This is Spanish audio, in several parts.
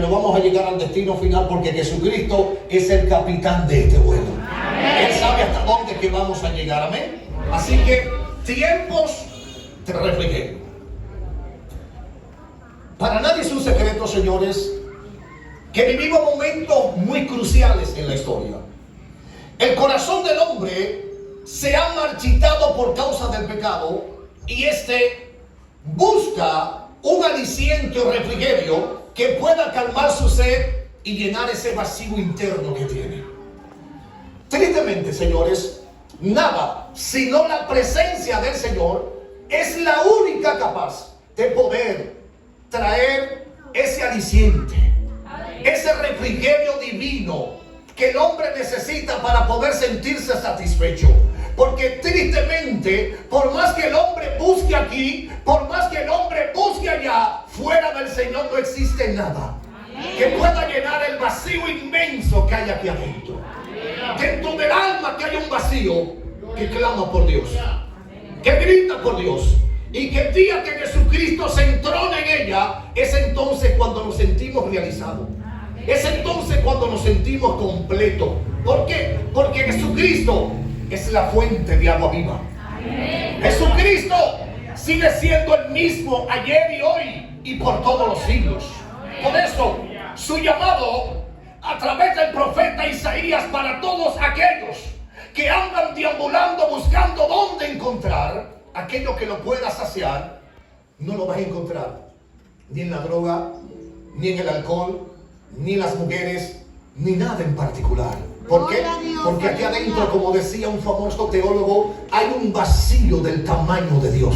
Pero vamos a llegar al destino final porque Jesucristo es el capitán de este vuelo. Él sabe hasta dónde que vamos a llegar, amén. Así que tiempos de refrigerio. Para nadie es un secreto, señores, que vivimos momentos muy cruciales en la historia. El corazón del hombre se ha marchitado por causa del pecado y busca un aliciente o refrigerio que pueda calmar su sed y llenar ese vacío interno que tiene. Tristemente, señores, nada sino la presencia del Señor es la única capaz de poder traer ese aliciente, ese refrigerio divino que el hombre necesita para poder sentirse satisfecho. Porque tristemente, por más que el hombre busque aquí, por más que el hombre busque allá, fuera del Señor no existe nada que pueda llenar el vacío inmenso que hay aquí adentro. Dentro del alma que hay un vacío que clama por Dios, que grita por Dios. Y que el día que Jesucristo se entrona en ella, es entonces cuando nos sentimos realizados. Es entonces cuando nos sentimos completos. ¿Por qué? Porque Jesucristo es la fuente de agua viva. Jesucristo sigue siendo el mismo ayer y hoy y por todos los siglos. Por eso, su llamado a través del profeta Isaías para todos aquellos que andan deambulando buscando dónde encontrar aquello que lo pueda saciar, no lo vas a encontrar ni en la droga, ni en el alcohol, ni en las mujeres, ni nada en particular. ¿Por qué? Porque aquí adentro, como decía un famoso teólogo, hay un vacío del tamaño de Dios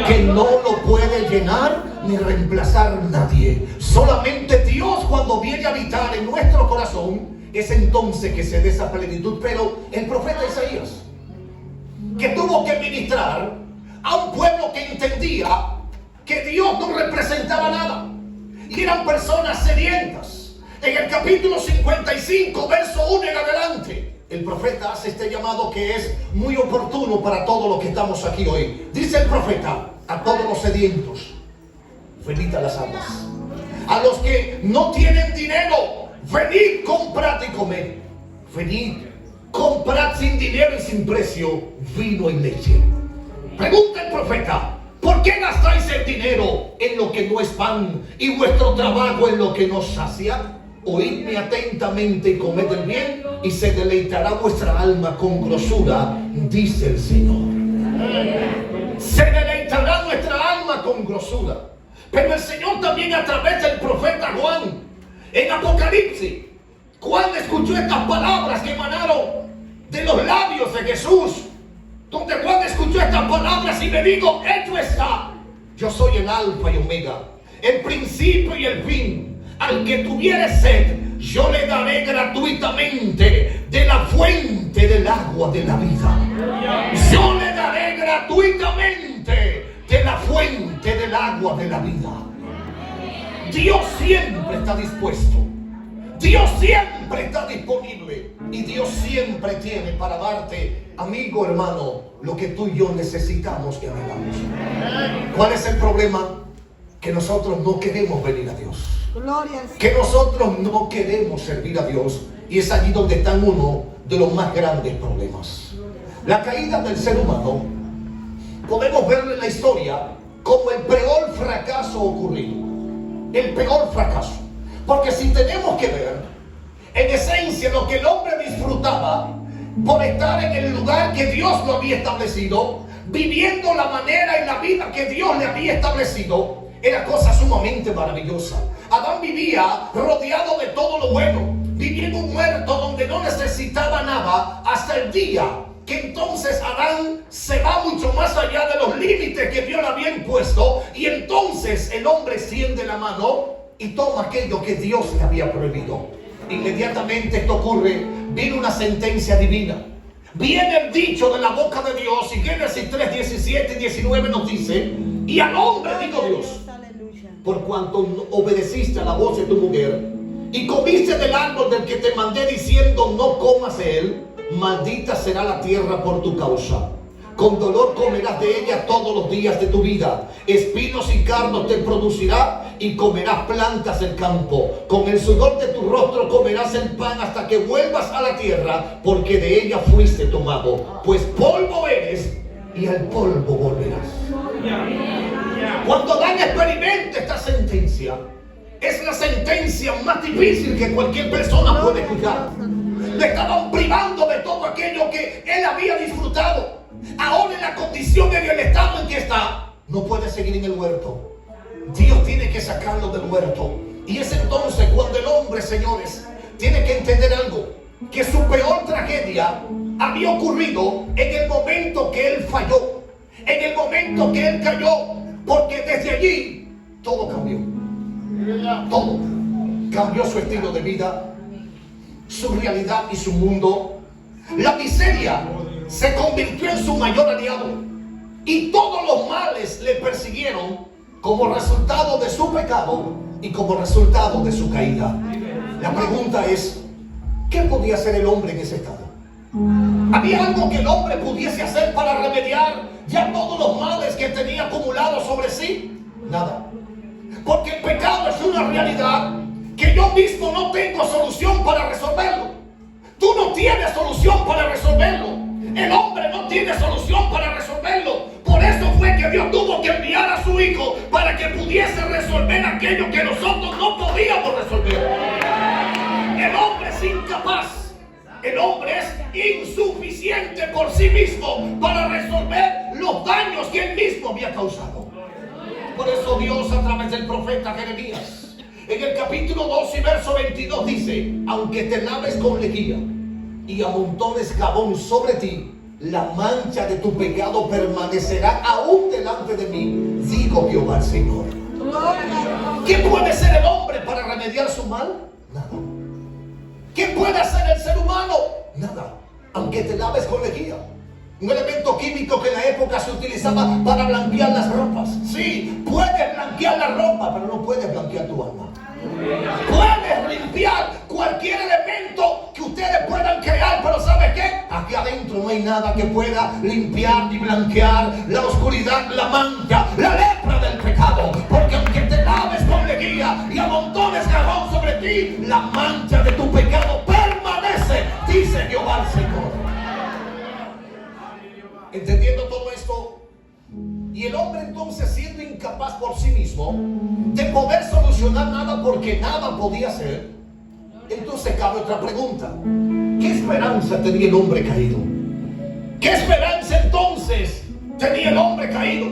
que no lo puede llenar ni reemplazar nadie. Solamente Dios, cuando viene a habitar en nuestro corazón, es entonces que se dé esa plenitud. Pero el profeta Isaías, que tuvo que ministrar a un pueblo que entendía que Dios no representaba nada y eran personas sedientas. En el capítulo 55, verso 1 en adelante, el profeta hace este llamado que es muy oportuno para todos los que estamos aquí hoy. Dice el profeta: a todos los sedientos, venid a las aguas. A los que no tienen dinero, venid, comprad y comed. Venid, comprad sin dinero y sin precio vino y leche. Pregunta el profeta: ¿por qué gastáis el dinero en lo que no es pan y vuestro trabajo en lo que no sacia? Oídme atentamente y comed el bien, y se deleitará vuestra alma con grosura, dice el Señor. Se deleitará nuestra alma con grosura. Pero el Señor también, a través del profeta Juan, en Apocalipsis, Juan escuchó estas palabras que emanaron de los labios de Jesús, donde Juan escuchó estas palabras y me dijo: hecho está, yo soy el alfa y omega, el principio y el fin. Al que tuviere sed, yo le daré gratuitamente de la fuente del agua de la vida. Yo le daré gratuitamente de la fuente del agua de la vida. Dios siempre está dispuesto. Dios siempre está disponible. Y Dios siempre tiene para darte, amigo, hermano, lo que tú y yo necesitamos y anhelamos. ¿Cuál es el problema? Que nosotros no queremos venir a Dios. Que nosotros no queremos servir a Dios. Y es allí donde está uno de los más grandes problemas. La caída del ser humano, podemos verlo en la historia como el peor fracaso ocurrido. El peor fracaso. Porque si tenemos que ver, en esencia, lo que el hombre disfrutaba por estar en el lugar que Dios lo había establecido, viviendo la manera y la vida que Dios le había establecido, era cosa sumamente maravillosa. Adán vivía rodeado de todo lo bueno, vivía en un huerto donde no necesitaba nada, hasta el día que entonces Adán se va mucho más allá de los límites que Dios le había impuesto, y entonces el hombre extiende la mano y toma aquello que Dios le había prohibido. Inmediatamente esto ocurre, viene una sentencia divina, viene el dicho de la boca de Dios, y Génesis 3, 17 y 19 nos dice: y al hombre dijo Dios, por cuanto obedeciste a la voz de tu mujer y comiste del árbol del que te mandé diciendo no comas de él, maldita será la tierra por tu causa. Con dolor comerás de ella todos los días de tu vida. Espinos y cardos te producirá y comerás plantas del campo. Con el sudor de tu rostro comerás el pan hasta que vuelvas a la tierra, porque de ella fuiste tomado. Pues polvo eres y al polvo volverás. Cuando Dan experimenta esta sentencia, es la sentencia más difícil que cualquier persona puede escuchar. Le estaban privando de todo aquello que él había disfrutado. Ahora en la condición, en el estado en que está, no puede seguir en el huerto. Dios tiene que sacarlo del huerto. Y es entonces cuando el hombre, señores, tiene que entender algo. Que su peor tragedia había ocurrido en el momento que él falló. En el momento que él cayó. Porque desde allí todo cambió. Todo. Cambió su estilo de vida, su realidad y su mundo. La miseria se convirtió en su mayor aliado. Y todos los males le persiguieron como resultado de su pecado y como resultado de su caída. La pregunta es, ¿qué podía hacer el hombre en ese estado? ¿Había algo que el hombre pudiese hacer para remediar ya todos los males que tenía acumulados sobre sí? Nada. Porque el pecado es una realidad que yo mismo no tengo solución para resolverlo. Tú no tienes solución para resolverlo. El hombre no tiene solución para resolverlo. Por eso fue que Dios tuvo que enviar a su Hijo para que pudiese resolver aquello que nosotros no podíamos resolver. El hombre es incapaz. El hombre es insuficiente por sí mismo para resolver los daños que él mismo había causado. Por eso Dios, a través del profeta Jeremías, en el capítulo 2 y verso 22 dice: aunque te laves con lejía y amontones jabón sobre ti, la mancha de tu pecado permanecerá aún delante de mí, digo Jehová el Señor. ¿Qué puede hacer el hombre para remediar su mal? Nada. ¿Qué puede hacer el ser humano? Nada. Aunque te laves con lejía, un elemento químico que en la época se utilizaba para blanquear las ropas. Sí, puedes blanquear la ropa, pero no puedes blanquear tu alma. Puedes limpiar cualquier elemento que ustedes puedan crear, pero ¿sabes qué? Aquí adentro no hay nada que pueda limpiar ni blanquear la oscuridad, la mancha, la lepra del pecado. Porque aunque te laves con lejía y amontones jabón sobre ti, la mancha de tu pecado permanece, dice Jehová el Señor. Entendiendo todo esto, y el hombre entonces siendo incapaz por sí mismo de poder solucionar nada porque nada podía hacer, entonces cabe otra pregunta: ¿qué esperanza tenía el hombre caído? ¿Qué esperanza entonces tenía el hombre caído?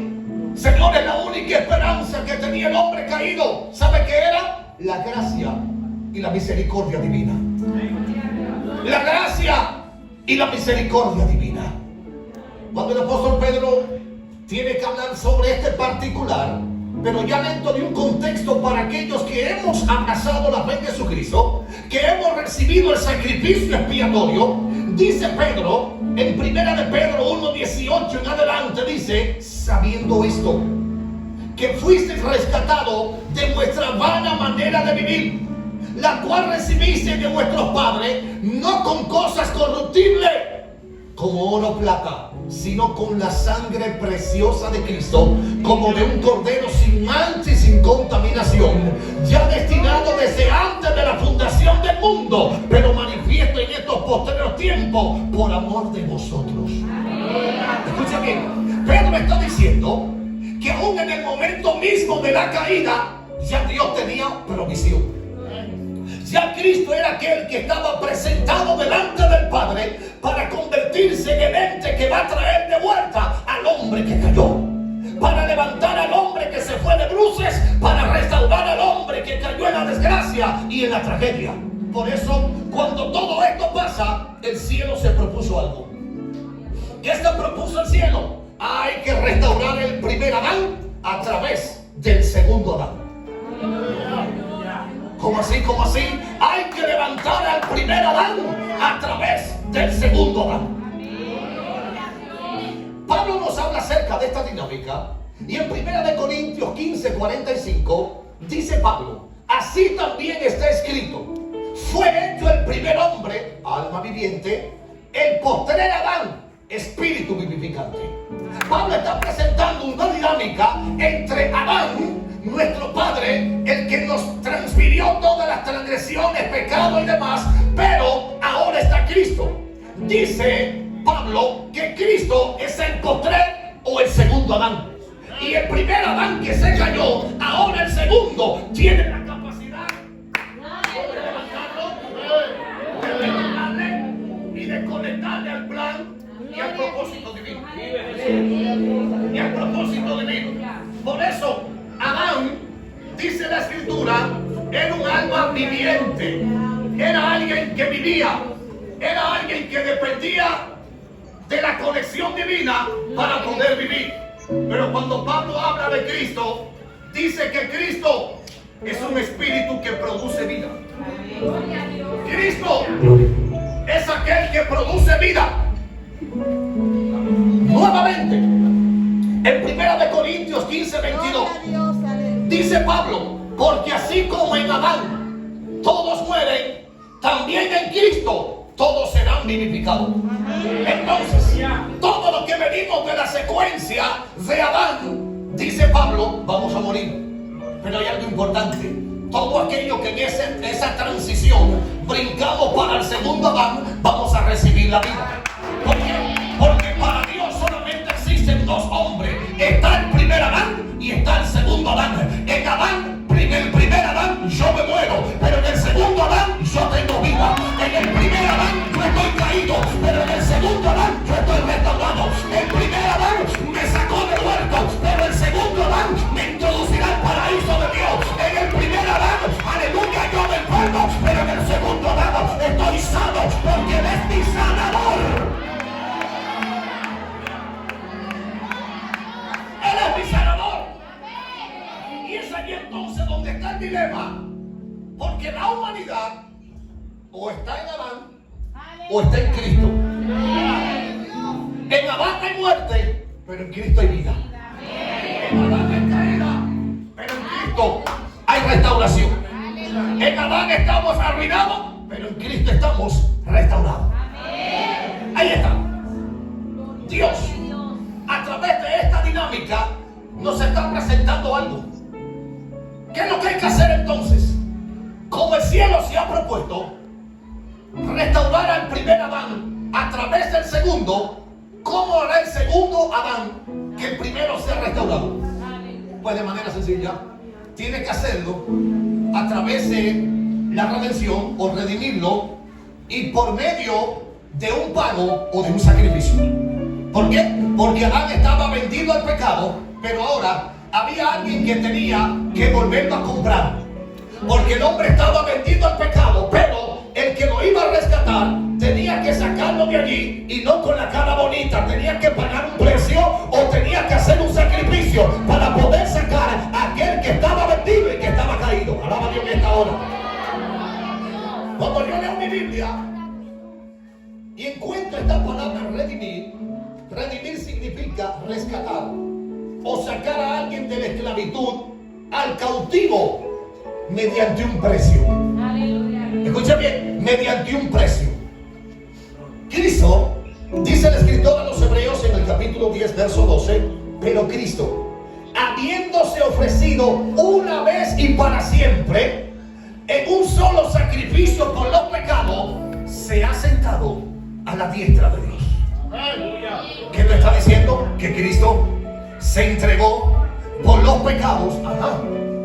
Señores, la única esperanza que tenía el hombre caído, ¿sabe qué era? La gracia y la misericordia divina. La gracia y la misericordia divina. Cuando el apóstol Pedro tiene que hablar sobre este particular, pero ya dentro de un contexto para aquellos que hemos abrazado la fe en Jesucristo, que hemos recibido el sacrificio expiatorio, dice Pedro, en primera de Pedro 1:18 en adelante, dice: sabiendo esto, que fuisteis rescatados de vuestra vana manera de vivir, la cual recibisteis de vuestros padres, no con cosas corruptibles, como oro o plata, sino con la sangre preciosa de Cristo, como de un cordero sin mancha y sin contaminación, ya destinado desde antes de la fundación del mundo, pero manifiesto en estos posteriores tiempos por amor de vosotros. Escucha bien, Pedro está diciendo que aún en el momento mismo de la caída, ya Dios tenía provisión. Ya Cristo era aquel que estaba presentado delante del Padre para convertirse en el ente que va a traer de vuelta al hombre que cayó, para levantar al hombre que se fue de bruces, para restaurar al hombre que cayó en la desgracia y en la tragedia. Por eso, cuando todo esto pasa, el cielo se propuso algo. ¿Qué se propuso el cielo? Hay que restaurar el primer Adán a través del segundo Adán. ¿Cómo así? ¿Cómo así? Hay que levantar al primer Adán a través del segundo Adán. Pablo nos habla acerca de esta dinámica y en 1 Corintios 15:45 dice Pablo: así también está escrito, fue hecho el primer hombre, alma viviente, el postrer Adán, espíritu vivificante. Pablo está presentando una dinámica entre Adán, nuestro Padre, el que nos transfirió todas las transgresiones, pecados y demás, pero ahora está Cristo. Dice Pablo que Cristo es el postrer o el segundo Adán. Y el primer Adán que se cayó, ahora el segundo tiene la capacidad de levantarlo, de levantarle y de conectarle al plan y al propósito divino. Y al propósito divino. Por eso, Adán, dice la Escritura, era un alma viviente. Era alguien que vivía. Era alguien que dependía de la conexión divina para poder vivir. Pero cuando Pablo habla de Cristo, dice que Cristo es un espíritu que produce vida. Cristo es aquel que produce vida. Nuevamente, en 1 Corintios 15, 22, dice Pablo, porque así como en Adán todos mueren, también en Cristo todos serán vivificados. Entonces, todo lo que venimos de la secuencia de Adán, dice Pablo, vamos a morir. Pero hay algo importante. Todo aquello que en esa transición brincamos para el segundo Adán, vamos a recibir la vida. ¿Por qué? Porque para Dios solamente existen dos hombres. Está el primer Adán y está el segundo Adán. En Adán, el primer Adán, yo me muero. Pero en el segundo Adán, yo tengo vida. En el primer Adán, yo estoy caído. Pero en el segundo Adán, yo estoy restaurado. El primer Adán me sacó del huerto. Pero el segundo Adán me introducirá al paraíso de Dios. En el primer Adán, aleluya, yo me enfermo. Pero en el segundo Adán, estoy sano. Porque Él es mi sanador. Él es mi sanador. Y es allí entonces donde está el dilema. Porque la humanidad o está en Adán o está en Cristo. En Adán hay muerte, pero en Cristo hay vida. En Adán hay caída, pero en Cristo hay restauración. En Adán estamos arruinados, pero en Cristo estamos restaurados. Ahí está. Dios, a través de esta dinámica, nos está presentando algo. ¿Qué es lo que hay que hacer entonces? Como el cielo se ha propuesto restaurar al primer Adán a través del segundo, ¿cómo hará el segundo Adán que el primero sea restaurado? Pues de manera sencilla, tiene que hacerlo a través de la redención o redimirlo y por medio de un pago o de un sacrificio. ¿Por qué? Porque Adán estaba vendido al pecado, pero ahora había alguien que tenía que volverlo a comprar. Porque el hombre estaba vendido al pecado, pero el que lo iba a rescatar tenía que sacarlo de allí y no con la cara bonita. Tenía que pagar un precio o tenía que hacer un sacrificio para poder sacar a aquel que estaba vendido y que estaba caído. Alaba a Dios en esta hora. Cuando yo leo mi Biblia y encuentro esta palabra redimir, redimir significa rescatar o sacar a alguien de la esclavitud al cautivo mediante un precio. Escucha bien, mediante un precio. Cristo, dice el escritor a los Hebreos en el capítulo 10, verso 12, pero Cristo, habiéndose ofrecido una vez y para siempre en un solo sacrificio por los pecados, se ha sentado a la diestra de Dios. ¿Qué le está diciendo? Que Cristo se entregó por los pecados. Ajá.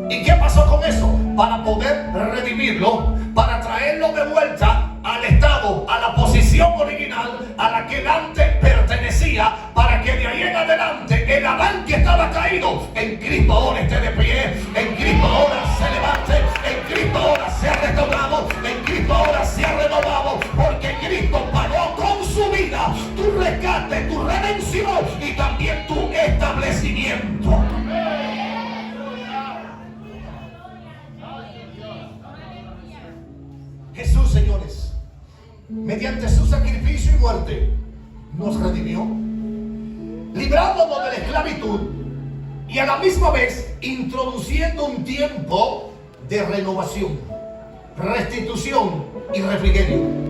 ¿Y qué pasó con eso? Para poder redimirlo, para traerlo de vuelta al estado, a la posición original a la que él antes pertenecía, para que de ahí en adelante el Adán que estaba caído en Cristo ahora esté de pie, en Cristo ahora se levante, en Cristo ahora sea restaurado, en Cristo ahora sea renovado, porque Cristo pagó con su vida tu rescate, tu redención y también tu establecimiento. Jesús, señores, mediante su sacrificio y muerte, nos redimió, librándonos de la esclavitud y a la misma vez introduciendo un tiempo de renovación, restitución y refrigerio.